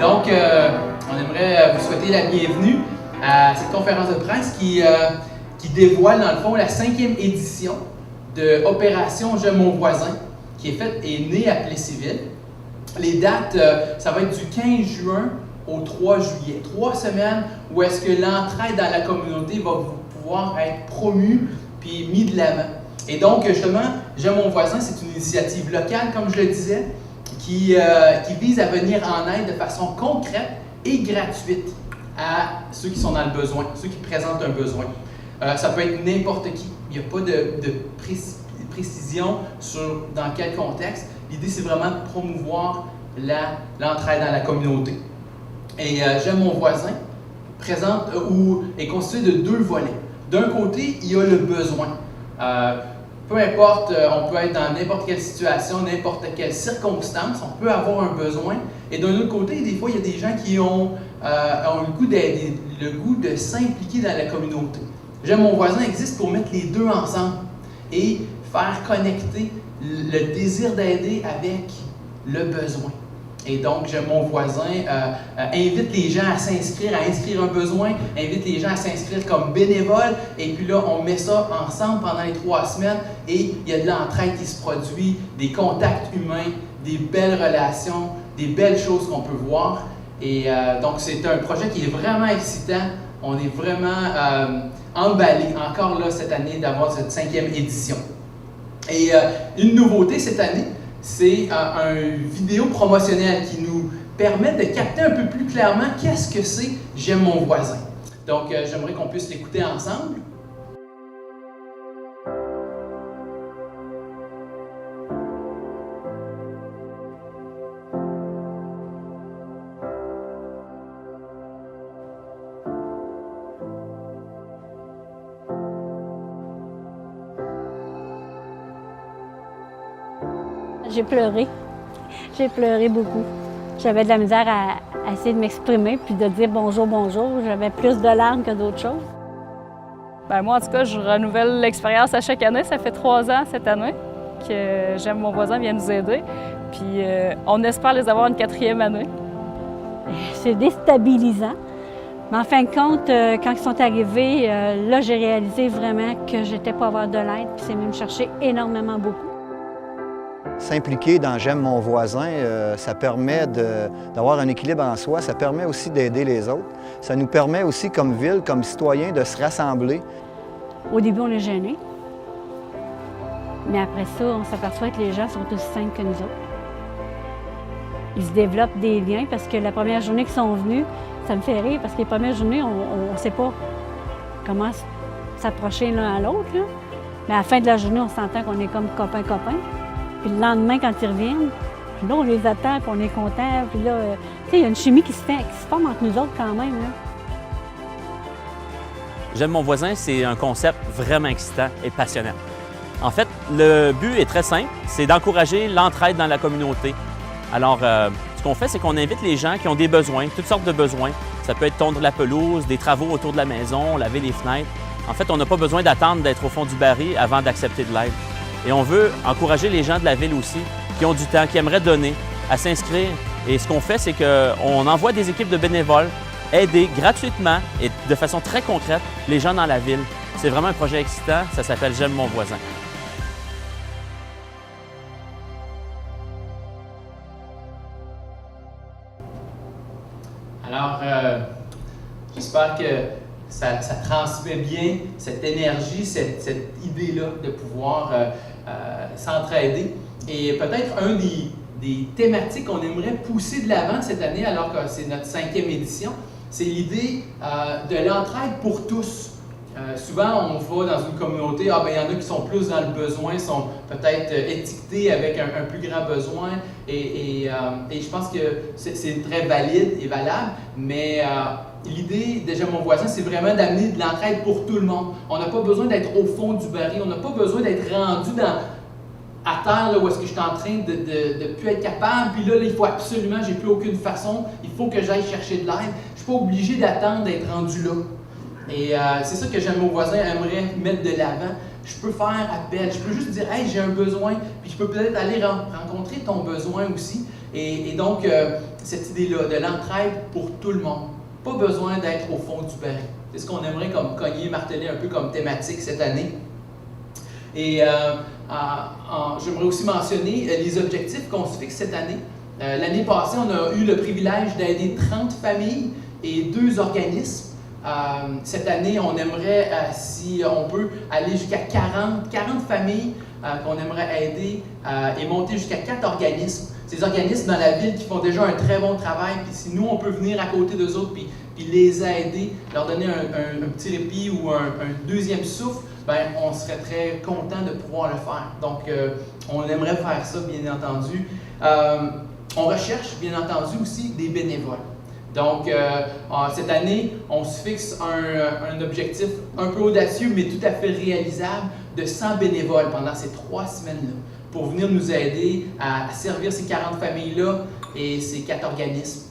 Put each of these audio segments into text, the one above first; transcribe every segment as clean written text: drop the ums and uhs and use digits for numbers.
Donc, on aimerait vous souhaiter la bienvenue à cette conférence de presse qui dévoile, dans le fond, la 5e édition de Opération J'aime mon voisin, qui est née à Plessisville. Les dates, ça va être du 15 juin au 3 juillet. 3 semaines où est-ce que l'entraide dans la communauté va pouvoir être promue puis mise de l'avant. Et donc, justement, J'aime mon voisin, c'est une initiative locale, comme je le disais, qui vise à venir en aide de façon concrète et gratuite à ceux qui sont dans le besoin, ceux qui présentent un besoin. Ça peut être n'importe qui. Il n'y a pas de précision sur dans quel contexte. L'idée, c'est vraiment de promouvoir l'entraide dans la communauté. Et J'aime mon voisin est constitué de 2 volets. D'un côté, il y a le besoin. Peu importe, on peut être dans n'importe quelle situation, n'importe quelle circonstance, on peut avoir un besoin. Et d'un autre côté, des fois, il y a des gens qui ont le goût de s'impliquer dans la communauté. J'aime mon voisin existe pour mettre les deux ensemble et faire connecter le désir d'aider avec le besoin. Et donc, J'aime mon voisin invite les gens à s'inscrire, à inscrire un besoin, invite les gens à s'inscrire comme bénévoles. Et puis là, on met ça ensemble pendant les 3 semaines et il y a de l'entraide qui se produit, des contacts humains, des belles relations, des belles choses qu'on peut voir. Et donc, c'est un projet qui est vraiment excitant. On est vraiment emballé encore là cette année d'avoir cette 5e édition. Et une nouveauté cette année, c'est un vidéo promotionnel qui nous permet de capter un peu plus clairement qu'est-ce que c'est J'aime mon voisin. Donc, j'aimerais qu'on puisse l'écouter ensemble. J'ai pleuré. J'ai pleuré beaucoup. J'avais de la misère à essayer de m'exprimer puis de dire bonjour, bonjour. J'avais plus de larmes que d'autres choses. Bien, moi, en tout cas, je renouvelle l'expérience à chaque année. Ça fait 3 ans cette année que J'aime mon voisin vient nous aider. Puis on espère les avoir une 4e année. C'est déstabilisant. Mais en fin de compte, quand ils sont arrivés, là, j'ai réalisé vraiment que je n'étais pas à avoir de l'aide. Puis c'est même chercher énormément beaucoup. S'impliquer dans J'aime mon voisin, ça permet d'avoir un équilibre en soi, ça permet aussi d'aider les autres. Ça nous permet aussi, comme ville, comme citoyens, de se rassembler. Au début, on est gênés. Mais après ça, on s'aperçoit que les gens sont aussi simples que nous autres. Ils se développent des liens parce que la première journée qu'ils sont venus, ça me fait rire parce que les premières journées, on ne sait pas comment s'approcher l'un à l'autre. Mais à la fin de la journée, on s'entend qu'on est comme copains-copains. Puis le lendemain, quand ils reviennent, puis là, on les attend, puis on est contents. Puis là, tu sais, il y a une chimie qui se forme entre nous autres quand même. Là. J'aime mon voisin, c'est un concept vraiment excitant et passionnant. En fait, le but est très simple, c'est d'encourager l'entraide dans la communauté. Alors, ce qu'on fait, c'est qu'on invite les gens qui ont des besoins, toutes sortes de besoins. Ça peut être tondre la pelouse, des travaux autour de la maison, laver les fenêtres. En fait, on n'a pas besoin d'attendre d'être au fond du baril avant d'accepter de l'aide. Et on veut encourager les gens de la ville aussi, qui ont du temps, qui aimeraient donner, à s'inscrire. Et ce qu'on fait, c'est qu'on envoie des équipes de bénévoles aider gratuitement et de façon très concrète les gens dans la ville. C'est vraiment un projet excitant, ça s'appelle J'aime mon voisin. Alors, j'espère que ça transmet bien cette énergie, cette idée-là de pouvoir s'entraider. Et peut-être un des thématiques qu'on aimerait pousser de l'avant cette année, alors que c'est notre 5e édition, c'est l'idée de l'entraide pour tous. Souvent, on va dans une communauté, il y en a qui sont plus dans le besoin, sont peut-être étiquetés avec un plus grand besoin, et je pense que c'est très valide et valable, mais l'idée de J'aime mon voisin, c'est vraiment d'amener de l'entraide pour tout le monde. On n'a pas besoin d'être au fond du baril, on n'a pas besoin d'être rendu à terre, là, où est-ce que je suis en train de ne plus être capable, puis là, il faut absolument, j'ai plus aucune façon, il faut que j'aille chercher de l'aide. Je ne suis pas obligé d'attendre d'être rendu là. Et c'est ça que J'aime mon voisin aimerait mettre de l'avant, je peux faire appel, je peux juste dire « Hey, j'ai un besoin », puis je peux peut-être aller rencontrer ton besoin aussi. Et donc, cette idée-là de l'entraide pour tout le monde. Pas besoin d'être au fond du baril. C'est ce qu'on aimerait comme cogner, marteler un peu comme thématique cette année. Et j'aimerais aussi mentionner les objectifs qu'on se fixe cette année. L'année passée, on a eu le privilège d'aider 30 familles et 2 organismes. Cette année, on aimerait, si on peut, aller jusqu'à 40 familles qu'on aimerait aider et monter jusqu'à 4 organismes. Ces organismes dans la ville qui font déjà un très bon travail, puis si nous, on peut venir à côté d'eux autres puis les aider, leur donner un petit répit ou un deuxième souffle, ben, on serait très content de pouvoir le faire. Donc, on aimerait faire ça, bien entendu. On recherche, bien entendu, aussi des bénévoles. Donc, cette année, on se fixe un objectif un peu audacieux, mais tout à fait réalisable, de 100 bénévoles pendant ces 3 semaines-là, pour venir nous aider à servir ces 40 familles-là et ces 4 organismes.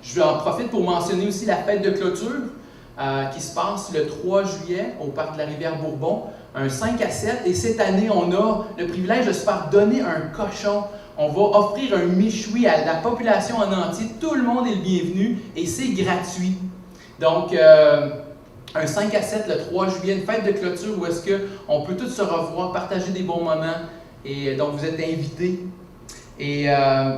Je en profite pour mentionner aussi la fête de clôture qui se passe le 3 juillet au parc de la Rivière-Bourbon, un 5 à 7. Et cette année, on a le privilège de se faire donner un cochon. On va offrir un méchoui à la population en entier. Tout le monde est le bienvenu et c'est gratuit. Donc, un 5 à 7 le 3 juillet, une fête de clôture où est-ce qu'on peut tous se revoir, partager des bons moments. Et donc, vous êtes invités. Et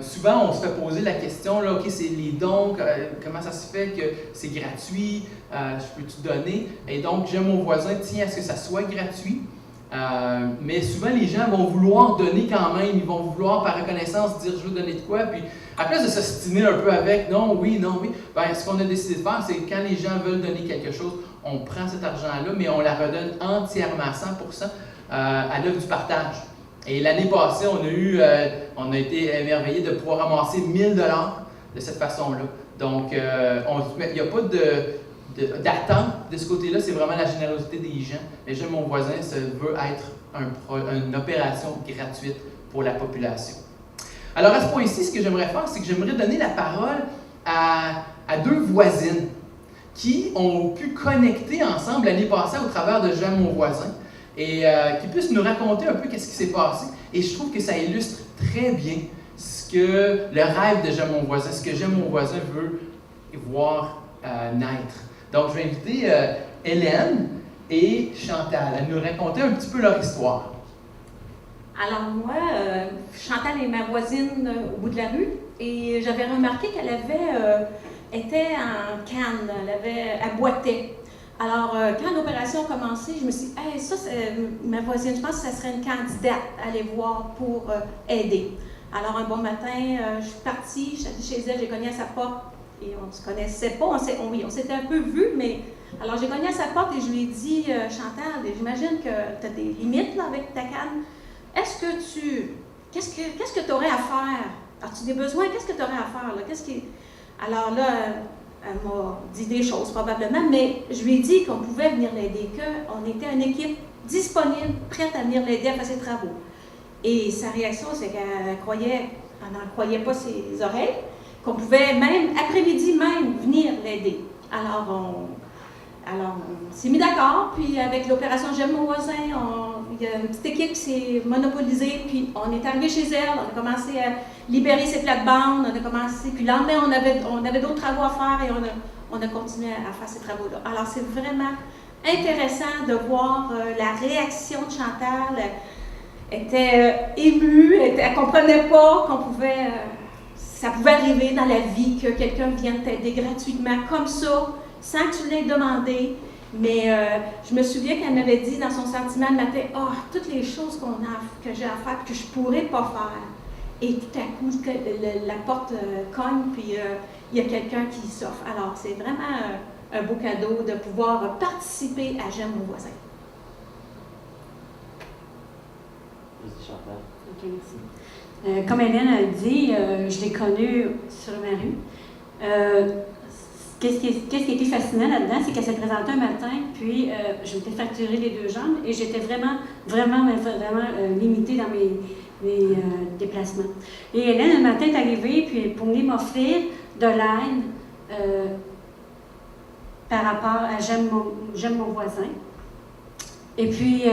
souvent, on se fait poser la question, là, OK, c'est les dons, comment ça se fait que c'est gratuit, je peux-tu donner? Et donc, j'aime mon voisin, tiens, à ce que ça soit gratuit. Mais souvent, les gens vont vouloir donner quand même, ils vont vouloir par reconnaissance dire je veux donner de quoi, puis à place de s'ostiner un peu avec non, oui, ben, ce qu'on a décidé de faire, c'est que quand les gens veulent donner quelque chose, on prend cet argent-là, mais on la redonne entièrement à 100% à l'œuvre du partage. Et l'année passée, on a été émerveillés de pouvoir ramasser 1 000 $ de cette façon-là. Donc, il n'y a pas d'attente de ce côté-là, c'est vraiment la générosité des gens. Mais J'aime mon voisin, ça veut être une opération gratuite pour la population. Alors, à ce point-ci, ce que j'aimerais faire, c'est que j'aimerais donner la parole à 2 voisines qui ont pu connecter ensemble l'année passée au travers de J'aime mon voisin et qui puissent nous raconter un peu qu'est-ce qui s'est passé. Et je trouve que ça illustre très bien ce que le rêve de J'aime mon voisin, ce que J'aime mon voisin veut voir naître. Donc, je vais inviter Hélène et Chantal à nous raconter un petit peu leur histoire. Alors moi, Chantal est ma voisine au bout de la rue et j'avais remarqué qu'elle était en canne, elle boitait. Alors, quand l'opération a commencé, je me suis dit, hey, ça, c'est ma voisine, je pense que ça serait une candidate à aller voir pour aider. Alors, un bon matin, je suis partie, je suis allée chez elle, j'ai cogné à sa porte et on ne se connaissait pas, on s'était un peu vus, mais alors j'ai cogné à sa porte et je lui ai dit, Chantal, j'imagine que tu as des limites là, avec ta canne. Qu'est-ce que tu aurais à faire? As-tu des besoins? Qu'est-ce que tu aurais à faire? Là? Alors là, elle m'a dit des choses probablement, mais je lui ai dit qu'on pouvait venir l'aider, qu'on était une équipe disponible, prête à venir l'aider à faire ses travaux. Et sa réaction, c'est qu'elle n'en croyait pas ses oreilles, qu'on pouvait même, après-midi même, venir l'aider. Alors on s'est mis d'accord, puis avec l'opération J'aime mon voisin, il y a une petite équipe qui s'est monopolisée, puis on est arrivé chez elle, on a commencé à libérer ses plates-bandes, puis le lendemain, on avait d'autres travaux à faire et on a continué à faire ces travaux-là. Alors c'est vraiment intéressant de voir la réaction de Chantal. Elle était émue, elle ne comprenait pas ça pouvait arriver dans la vie que quelqu'un vienne t'aider gratuitement comme ça, sans que tu l'aies demandé. Mais je me souviens qu'elle m'avait dit dans son sentiment le matin, « Ah, toutes les choses que j'ai à faire que je ne pourrais pas faire. » Et tout à coup, la porte cogne, puis il y a quelqu'un qui s'offre. Alors, c'est vraiment un beau cadeau de pouvoir participer à J'aime mon voisin. Vas-y, Chantal. OK, merci. Comme Hélène a dit, je l'ai connue sur ma rue. Qu'est-ce qui était fascinant là-dedans, c'est qu'elle s'est présentée un matin, puis je m'étais fracturé les 2 jambes et j'étais vraiment limitée dans mes déplacements. Et Hélène, un matin, est arrivée puis pour venir m'offrir de l'aide par rapport à J'aime mon voisin. Et puis,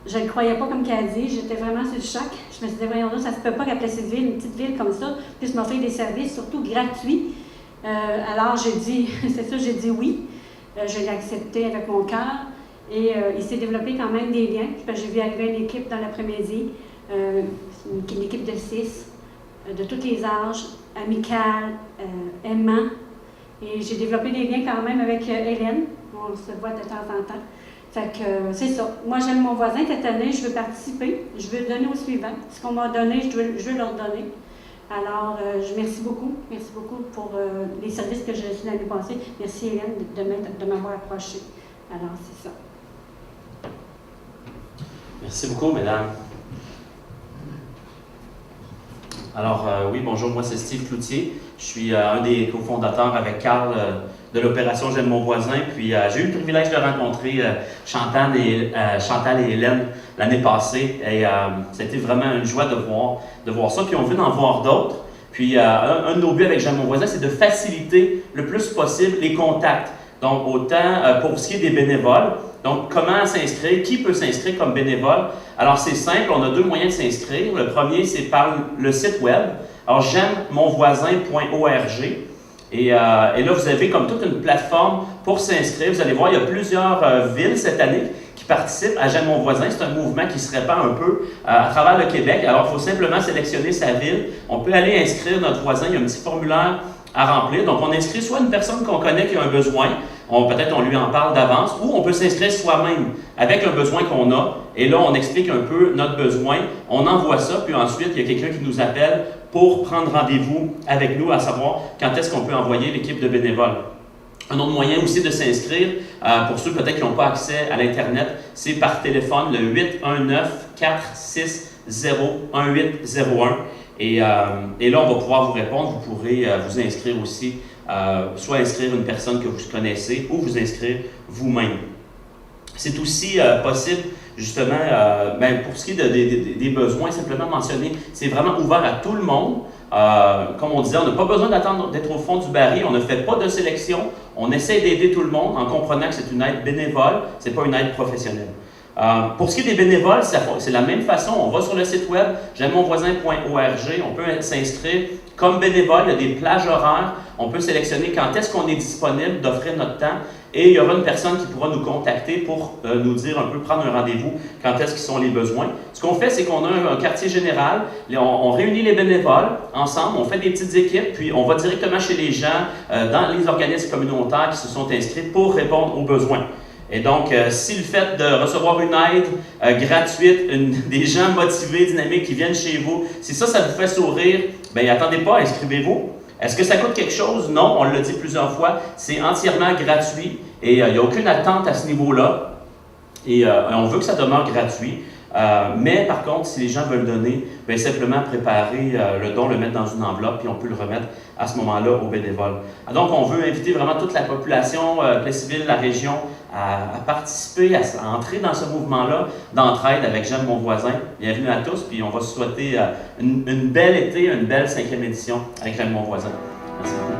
je ne le croyais pas comme qu'elle a dit, j'étais vraiment sur le choc. Je me suis dit, voyons là, ça se peut pas qu'à Plessisville, une petite ville comme ça, puisse m'offrir des services, surtout gratuits. Alors j'ai dit, c'est ça, j'ai dit oui. Je l'ai accepté avec mon cœur. Et il s'est développé quand même des liens. J'ai vu arriver une équipe dans l'après-midi, une équipe de 6, de tous les âges, amicale, aimant. Et j'ai développé des liens quand même avec Hélène. On se voit de temps en temps. Fait que c'est ça. Moi, j'aime mon voisin cette année, je veux participer, je veux donner au suivant. Ce qu'on m'a donné, je veux leur donner. Alors, merci beaucoup pour les services que j'ai reçus l'année passée. Merci Hélène de m'avoir approché. Alors, c'est ça. Merci beaucoup, mesdames. Alors, oui, bonjour, moi c'est Steve Cloutier. Je suis un des cofondateurs avec Carl de l'opération J'aime mon voisin. Puis j'ai eu le privilège de rencontrer Chantal et Hélène l'année passée. Et c'était vraiment une joie de voir ça. Puis on veut en voir d'autres. Puis un de nos buts avec J'aime mon voisin, c'est de faciliter le plus possible les contacts. Donc, autant pour ce qui est des bénévoles. Donc, comment s'inscrire? Qui peut s'inscrire comme bénévole? Alors, c'est simple, on a 2 moyens de s'inscrire. Le premier, c'est par le site web. Alors, j'aimemonvoisin.org. Et là, vous avez comme toute une plateforme pour s'inscrire. Vous allez voir, il y a plusieurs villes cette année qui participent à J'aime mon voisin. C'est un mouvement qui se répand un peu à travers le Québec. Alors, il faut simplement sélectionner sa ville. On peut aller inscrire notre voisin. Il y a un petit formulaire à remplir. Donc, on inscrit soit une personne qu'on connaît qui a un besoin, peut-être on lui en parle d'avance, ou on peut s'inscrire soi-même avec un besoin qu'on a. Et là, on explique un peu notre besoin. On envoie ça, puis ensuite, il y a quelqu'un qui nous appelle pour prendre rendez-vous avec nous, à savoir quand est-ce qu'on peut envoyer l'équipe de bénévoles. Un autre moyen aussi de s'inscrire, pour ceux peut-être qui n'ont pas accès à l'Internet, c'est par téléphone, le 819-460-1801. Et là, on va pouvoir vous répondre. Vous pourrez vous inscrire aussi, soit inscrire une personne que vous connaissez ou vous inscrire vous-même. C'est aussi possible, justement, pour ce qui est des besoins, simplement mentionner, c'est vraiment ouvert à tout le monde. Comme on disait, on n'a pas besoin d'attendre d'être au fond du baril, on ne fait pas de sélection, on essaie d'aider tout le monde en comprenant que c'est une aide bénévole, ce n'est pas une aide professionnelle. Pour ce qui est des bénévoles, c'est la même façon. On va sur le site web j'aimemonvoisin.org, on peut s'inscrire comme bénévole, il y a des plages horaires, on peut sélectionner quand est-ce qu'on est disponible d'offrir notre temps et il y aura une personne qui pourra nous contacter pour nous dire un peu, prendre un rendez-vous, quand est-ce qu'ils sont les besoins. Ce qu'on fait, c'est qu'on a un quartier général, on réunit les bénévoles ensemble, on fait des petites équipes, puis on va directement chez les gens, dans les organismes communautaires qui se sont inscrits pour répondre aux besoins. Et donc, si le fait de recevoir une aide gratuite, des gens motivés, dynamiques qui viennent chez vous, si ça vous fait sourire, bien, attendez pas, inscrivez-vous. Est-ce que ça coûte quelque chose? Non, on l'a dit plusieurs fois, c'est entièrement gratuit et il n'y a aucune attente à ce niveau-là. Et on veut que ça demeure gratuit. Mais par contre, si les gens veulent donner, bien, simplement préparer le don, le mettre dans une enveloppe, puis on peut le remettre à ce moment-là aux bénévoles. Donc, on veut inviter vraiment toute la population, Plessisville, la région, à participer, à entrer dans ce mouvement-là d'entraide avec J'aime mon voisin. Bienvenue à tous, puis on va se souhaiter une belle été, une belle 5e édition avec J'aime mon voisin. Merci beaucoup.